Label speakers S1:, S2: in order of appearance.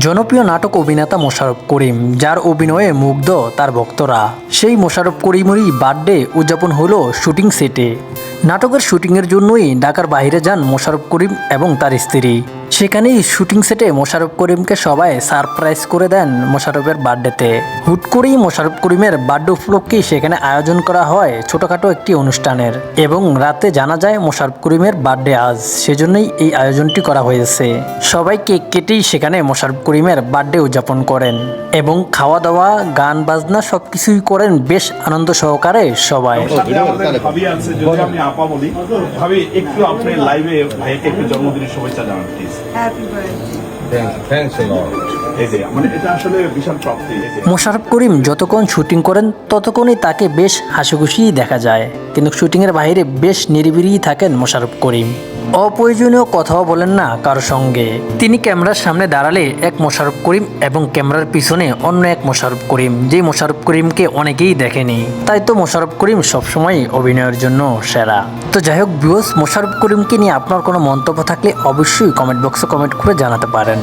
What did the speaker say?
S1: জনপ্রিয় নাটক অভিনেতা মোশাররফ করিম, যার অভিনয়ে মুগ্ধ তার ভক্তরা, সেই মোশাররফ করিমেরই বার্থডে উদযাপন হলো শুটিং সেটে। নাটকের শুটিংয়ের জন্যই ঢাকার বাইরে যান মোশাররফ করিম এবং তার স্ত্রী। সেখানেই শুটিং সেটে মোশাররফ করিমকে সবাই সারপ্রাইজ করে দেন মোশাররফের বার্থডেতে। হুট করেই মোশাররফ করিমের বার্থডে উপলক্ষে সেখানে আয়োজন করা হয় ছোটখাটো একটি অনুষ্ঠানের, এবং রাতে জানা যায় মোশাররফ করিমের বার্থডে আজ, সেজন্যই এই আয়োজনটি করা হয়েছে। সবাই কেক কেটেই সেখানে মোশাররফ করিমের বার্থডে উদযাপন করেন এবং খাওয়া দাওয়া, গান বাজনা সবকিছুই করেন বেশ আনন্দ সহকারে সবাই।
S2: ভাবি একটু আপনি লাইভে ভাইকে একটু জন্মদিনের শুভেচ্ছা জানান please.
S3: Happy birthday.
S2: Thanks a lot. এই যে মানে এটা আসলে বিশাল প্রাপ্তি।
S1: মোশাররফ করিম যতক্ষণ শুটিং করেন ততক্ষণই তাকে বেশ হাসিখুশিই দেখা যায়, কিন্তু শুটিংয়ের বাইরে বেশ নিরিবিলিই থাকেন মোশাররফ করিম। অপ্রয়োজনীয় কথাও বলেন না কারো সঙ্গে। তিনি ক্যামেরার সামনে দাঁড়ালে এক মোশাররফ করিম এবং ক্যামেরার পিছনে অন্য এক মোশাররফ করিম, যে মোশাররফ করিমকে অনেকেই দেখেনি। তাই তো মোশাররফ করিম সবসময় অভিনয়ের জন্য সেরা। তো যাই হোক ভিউয়ার্স, মোশাররফ করিমকে নিয়ে আপনার কোনো মন্তব্য থাকলে অবশ্যই কমেন্ট বক্সে কমেন্ট করে জানাতে পারেন।